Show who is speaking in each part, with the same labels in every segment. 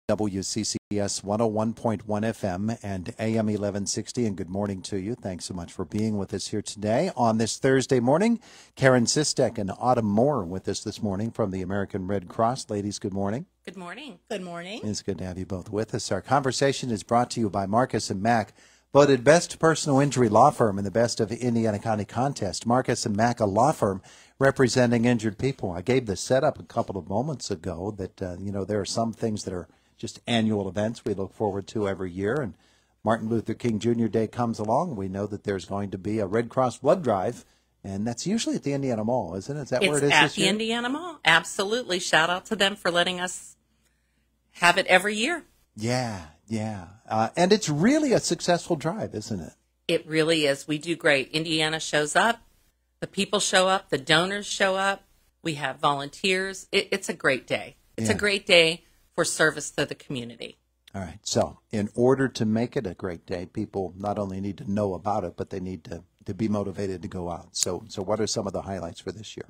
Speaker 1: WCCS 101.1 FM and AM 1160, and good morning to you. Thanks so much for being with us here today on this Thursday morning. Karen Sistek and Autumn Moore with us this morning from the American Red Cross. Ladies, good morning.
Speaker 2: Good morning. Good morning.
Speaker 1: It's good to have you both with us. Our conversation is brought to you by Marcus & Mack, voted best personal injury law firm in the Best of Indiana County contest. Marcus & Mack, a law firm representing injured people. I gave the setup a couple of moments ago that, there are some things that are just annual events we look forward to every year. And Martin Luther King Jr. Day comes along. We know that there's going to be a Red Cross blood drive, and that's usually at the Indiana Mall, isn't it? Is that where it is this year?
Speaker 2: It's at the Indiana Mall. Absolutely. Shout out to them for letting us have it every year.
Speaker 1: Yeah. And it's really a successful drive, isn't it?
Speaker 2: It really is. We do great. Indiana shows up. The people show up. The donors show up. We have volunteers. It's a great day. It's a great day for service to the community.
Speaker 1: All right. So in order to make it a great day, people not only need to know about it, but they need to be motivated to go out. So what are some of the highlights for this year?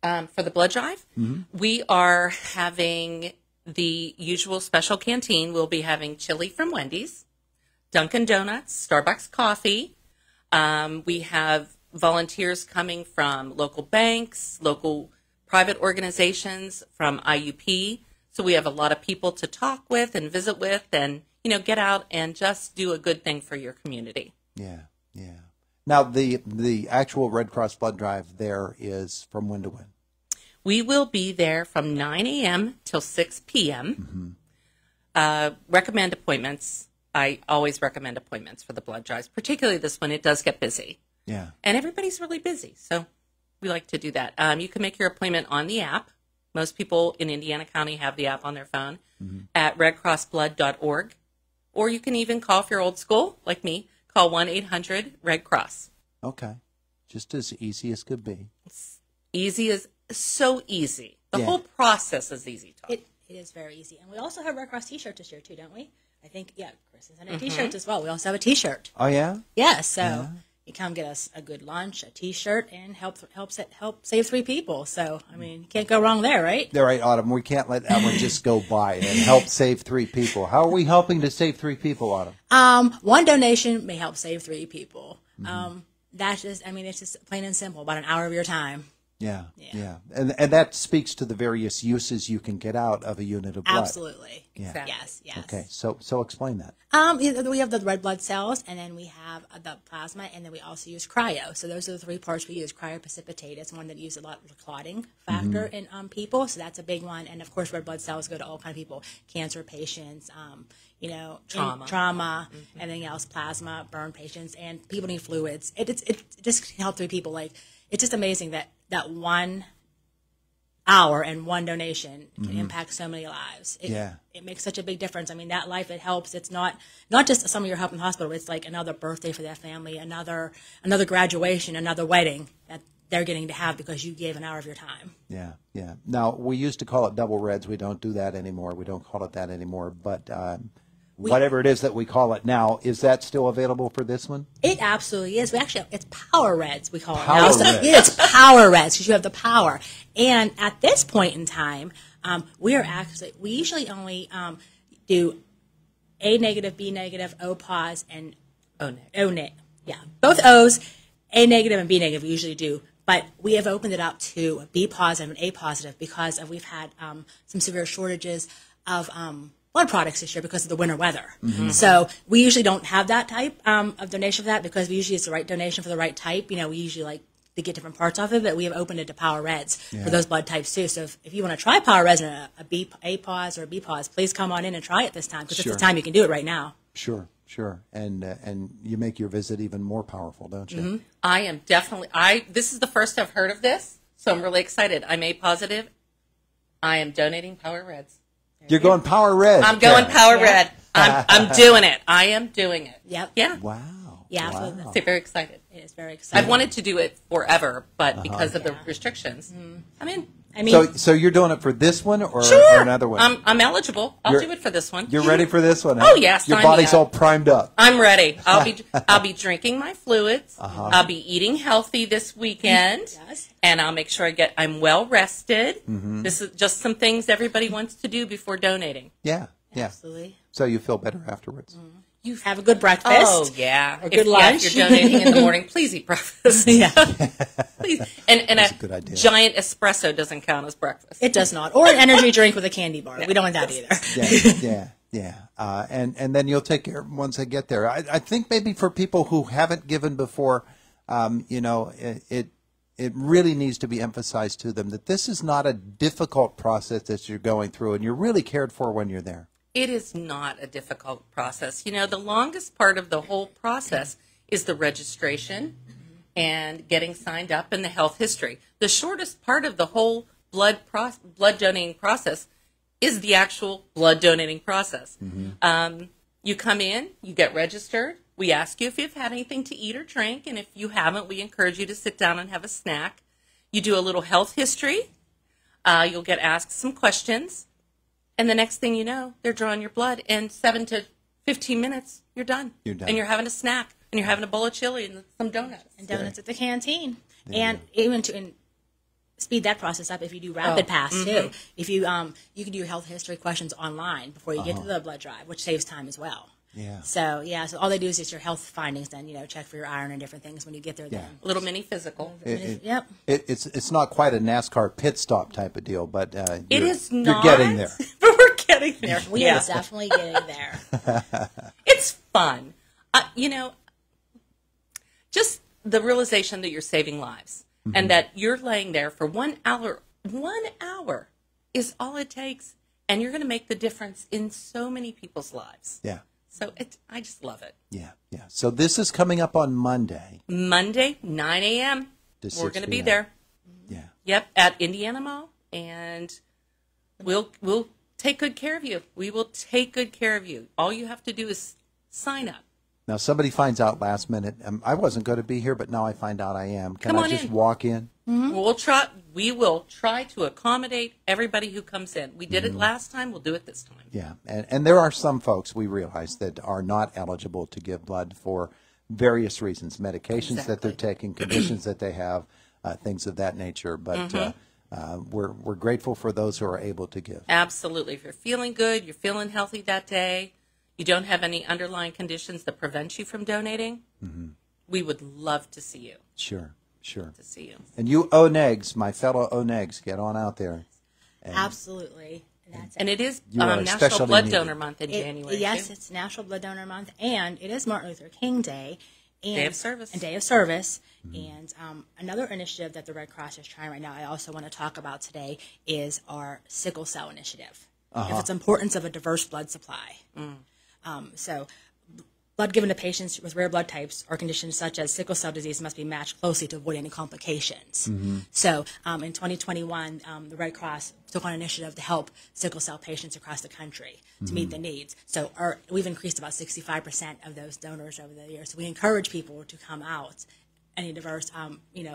Speaker 2: For the blood drive, we are having the usual special canteen. We'll be having chili from Wendy's, Dunkin' Donuts, Starbucks coffee. We have volunteers coming from local banks, local private organizations, from IUP. So we have a lot of people to talk with and visit with and, get out and just do a good thing for your community. Yeah.
Speaker 1: Now, the actual Red Cross blood drive there is from when to when?
Speaker 2: We will be there from 9 a.m. till 6 p.m. Recommend appointments. I always recommend appointments for the blood drives, particularly this one. It does get busy.
Speaker 1: Yeah.
Speaker 2: And everybody's really busy, so we like to do that. You can make your appointment on the app. Most people in Indiana County have the app on their phone at redcrossblood.org. Or you can even call, if you're old school, like me, call 1-800-RED-CROSS.
Speaker 1: Okay. Just as easy as could be.
Speaker 2: So easy. The whole process is easy, Tom.
Speaker 3: It is very easy. And we also have Red Cross t-shirt this year, too, don't we? I think, Chris has a t-shirt as well. We also have a t-shirt.
Speaker 1: Oh, yeah?
Speaker 3: Yeah, so you come get us a good lunch, a t-shirt, and help save 3 people. So, you can't go wrong there, right?
Speaker 1: They're right, Autumn. We can't let that one just go by and help save 3 people. How are we helping to save 3 people, Autumn?
Speaker 3: One donation may help save 3 people. That's just, it's just plain and simple, about an hour of your time.
Speaker 1: Yeah. And that speaks to the various uses you can get out of a unit of blood.
Speaker 3: Absolutely.
Speaker 1: Yeah.
Speaker 3: Exactly. Yes.
Speaker 1: Okay, so explain that.
Speaker 3: We have the red blood cells, and then we have the plasma, and then we also use cryo. So those are the 3 parts we use. Cryoprecipitate is one that uses a lot of the clotting factor in people, so that's a big one. And of course, red blood cells go to all kinds of people: cancer patients, trauma, everything else, plasma, burn patients, and people need fluids. It just can help 3 people. It's just amazing that 1 hour and 1 donation can impact so many lives. It makes such a big difference. That life, it helps. It's not just some of your help in the hospital. It's like another birthday for that family, another graduation, another wedding that they're getting to have because you gave an hour of your time.
Speaker 1: Yeah. Now, we used to call it double reds. We don't do that anymore. We don't call it that anymore. But whatever it is that we call it now, is that still available for this one?
Speaker 3: It absolutely is. It's Power Reds, we call it
Speaker 1: now.
Speaker 3: Reds. It's Power Reds because you have the power. And at this point in time, we usually only do A negative, B negative, O pos, and O negative. Yeah, both O's, A negative and B negative we usually do. But we have opened it up to B positive and A positive because we've had some severe shortages of blood products this year because of the winter weather. So we usually don't have that type of donation for that because we usually it's the right donation for the right type. We usually like to get different parts off of it. We have opened it to Power Reds for those blood types too. So if you want to try Power Reds and A pos or a B pos, please come on in and try it this time because it's the time you can do it right now.
Speaker 1: Sure. And you make your visit even more powerful, don't you?
Speaker 2: I am definitely, this is the first I've heard of this, so I'm really excited. I'm A positive. I am donating Power Reds.
Speaker 1: You're going Power Red.
Speaker 2: I'm going Power Red. I'm doing it. I am doing it.
Speaker 3: Yep.
Speaker 2: Yeah.
Speaker 1: Wow.
Speaker 3: Yeah.
Speaker 1: Wow.
Speaker 2: I'm very excited.
Speaker 3: It is very exciting.
Speaker 2: I've wanted to do it forever, but because of the restrictions, I'm in.
Speaker 3: I mean,
Speaker 1: So you're doing it for this one or
Speaker 2: Sure.
Speaker 1: another one?
Speaker 2: I'm eligible. I'll do it for this one.
Speaker 1: You're ready for this one?
Speaker 2: Oh, yes,
Speaker 1: Your
Speaker 2: sign me
Speaker 1: body's
Speaker 2: up.
Speaker 1: all primed up.
Speaker 2: I'm ready. I'll be drinking my fluids. I'll be eating healthy this weekend.
Speaker 3: Yes.
Speaker 2: And I'll make sure I'm well rested. This is just some things everybody wants to do before donating.
Speaker 1: Yeah.
Speaker 3: absolutely.
Speaker 1: So you feel better afterwards.
Speaker 3: You have a good breakfast.
Speaker 2: Oh yeah,
Speaker 3: Or good
Speaker 2: Yeah,
Speaker 3: lunch.
Speaker 2: if you're donating in the morning, please eat breakfast.
Speaker 3: Yeah.
Speaker 2: Please. And
Speaker 1: That's a good idea.
Speaker 2: giant espresso doesn't count as breakfast.
Speaker 3: It does not. Or an energy drink with a candy bar. We don't want that either.
Speaker 1: Yeah. And then you'll take care once I get there. I think maybe for people who haven't given before, it really needs to be emphasized to them that this is not a difficult process that you're going through, and you're really cared for when you're there.
Speaker 2: It is not a difficult process. The longest part of the whole process is the registration and getting signed up and the health history. The shortest part of the whole blood donating process is the actual blood donating process. You come in, you get registered. We ask you if you've had anything to eat or drink, and if you haven't, we encourage you to sit down and have a snack. You do a little health history. You'll get asked some questions. And the next thing you know, they're drawing your blood. And 7 to 15 minutes, you're done.
Speaker 1: You're done.
Speaker 2: And you're having a snack. And you're having a bowl of chili and some donuts.
Speaker 3: And donuts at the canteen. And even to speed that process up, if you do rapid pass too. If you you can do your health history questions online before you get to the blood drive, which saves time as well.
Speaker 1: Yeah.
Speaker 3: So so all they do is just your health findings. Then check for your iron and different things when you get there. Then
Speaker 2: A little mini physical.
Speaker 3: yep.
Speaker 1: It's not quite a NASCAR pit stop type of deal, but
Speaker 2: It is not.
Speaker 1: You're getting there.
Speaker 2: But we're getting there.
Speaker 3: We are definitely getting there.
Speaker 2: It's fun. Just the realization that you're saving lives and that you're laying there for 1 hour. 1 hour is all it takes. And you're going to make the difference in so many people's lives.
Speaker 1: Yeah.
Speaker 2: So I just love it.
Speaker 1: Yeah. So this is coming up on Monday.
Speaker 2: Monday, 9 a.m.
Speaker 1: To
Speaker 2: We're
Speaker 1: 6
Speaker 2: going to be
Speaker 1: p.m.
Speaker 2: there.
Speaker 1: Yeah.
Speaker 2: Yep, at Indiana Mall. And we'll take good care of you. We will take good care of you. All you have to do is sign up.
Speaker 1: Now, somebody finds out last minute, I wasn't going to be here, but now I find out I am. Can
Speaker 2: Come
Speaker 1: I
Speaker 2: on
Speaker 1: just
Speaker 2: in.
Speaker 1: walk in?
Speaker 2: We will try to accommodate everybody who comes in. We did it last time. We'll do it this time.
Speaker 1: Yeah. And there are some folks, we realize, that are not eligible to give blood for various reasons, medications that they're taking, conditions that they have, things of that nature. But we're grateful for those who are able to give.
Speaker 2: Absolutely. If you're feeling good, you're feeling healthy that day, you don't have any underlying conditions that prevent you from donating, we would love to see you.
Speaker 1: Sure.
Speaker 2: To see you.
Speaker 1: And you O-Negs, my fellow O-Negs, get on out there.
Speaker 3: Absolutely.
Speaker 2: And it is
Speaker 1: You are
Speaker 2: National
Speaker 1: especially
Speaker 2: Blood
Speaker 1: needed.
Speaker 2: Donor Month in January.
Speaker 3: Yes,
Speaker 2: too.
Speaker 3: it's National Blood Donor Month, and it is Martin Luther King Day. And
Speaker 2: Day of Service.
Speaker 3: And Day of Service. And another initiative that the Red Cross is trying right now, I also want to talk about today, is our sickle cell initiative. It's importance of a diverse blood supply. So blood given to patients with rare blood types or conditions such as sickle cell disease must be matched closely to avoid any complications. So in 2021, the Red Cross took on an initiative to help sickle cell patients across the country to meet the needs. So we've increased about 65% of those donors over the years. So we encourage people to come out, any diverse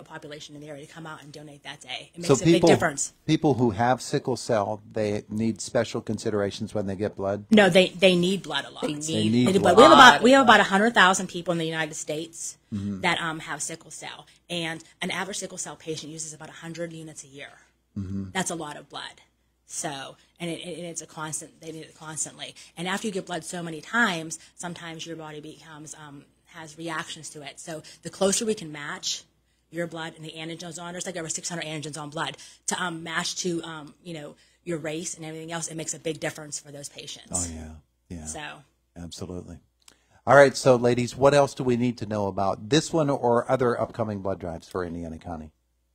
Speaker 3: population in the area, to come out and donate that day. It makes a big difference.
Speaker 1: People who have sickle cell, they need special considerations when they get blood?
Speaker 3: No, they need blood a lot.
Speaker 2: They need
Speaker 3: blood.
Speaker 2: blood.
Speaker 3: We have about 100,000 people in the United States that have sickle cell, and an average sickle cell patient uses about 100 units a year. That's a lot of blood. So, and it's a constant. They need it constantly. And after you give blood so many times, sometimes your body becomes has reactions to it. So the closer we can match your blood and the antigens on, there's like over 600 antigens on blood to match to your race and everything else. It makes a big difference for those patients.
Speaker 1: Oh yeah.
Speaker 3: So
Speaker 1: Absolutely. All right, so ladies, what else do we need to know about this one or other upcoming blood drives for Indiana County?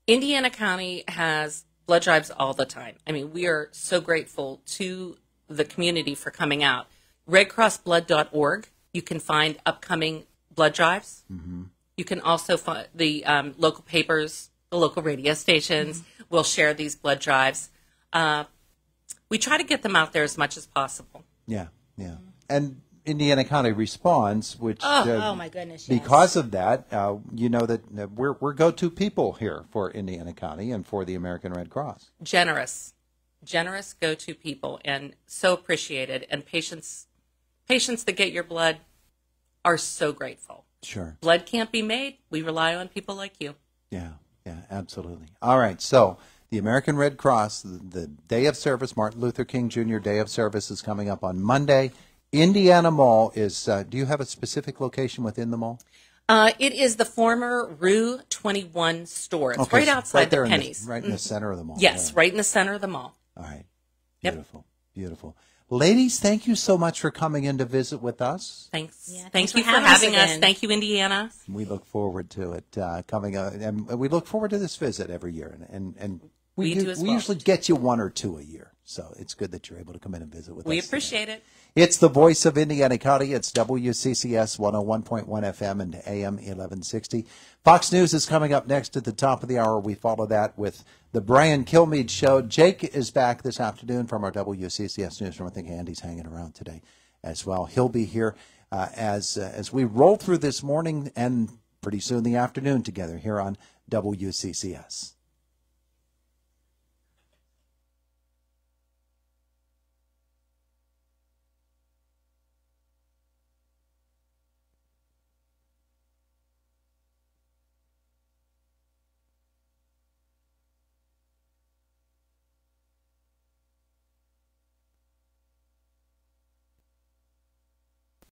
Speaker 2: Indiana County has blood drives all the time. I mean, we are so grateful to the community for coming out. RedCrossBlood.org, you can find upcoming blood drives. You can also find the local papers, the local radio stations will share these blood drives. We try to get them out there as much as possible.
Speaker 1: Yeah. And Indiana County responds, which
Speaker 3: Oh my goodness! Yes.
Speaker 1: because of that, you know that we're go-to people here for Indiana County and for the American Red Cross.
Speaker 2: Generous go-to people, and so appreciated. And patients that get your blood are so grateful.
Speaker 1: Sure.
Speaker 2: Blood can't be made. We rely on people like you.
Speaker 1: Yeah, absolutely. All right, so the American Red Cross, the day of service, Martin Luther King Jr. Day of Service is coming up on Monday. Indiana Mall is, do you have a specific location within the mall?
Speaker 2: It is the former Rue 21 store. It's right outside the Pennies.
Speaker 1: Right in the center of the mall.
Speaker 2: Yes, right in the center of the mall.
Speaker 1: All right. Beautiful. Yep. Beautiful. Ladies, thank you so much for coming in to visit with us.
Speaker 2: Thanks.
Speaker 3: Yeah,
Speaker 2: Thank
Speaker 3: thanks
Speaker 2: you
Speaker 3: for
Speaker 2: for having us.
Speaker 3: again.
Speaker 2: Thank you, Indiana.
Speaker 1: We look forward to it coming up, and we look forward to this visit every year. And
Speaker 2: We do as well.
Speaker 1: We usually get you one or two a year, so it's good that you're able to come in and visit with us.
Speaker 2: We appreciate it.
Speaker 1: It's the voice of Indiana County. It's WCCS 101.1 FM and AM 1160. Fox News is coming up next at the top of the hour. We follow that with the Brian Kilmeade Show. Jake is back this afternoon from our WCCS newsroom. I think Andy's hanging around today as well. He'll be here as we roll through this morning and pretty soon the afternoon together here on WCCS.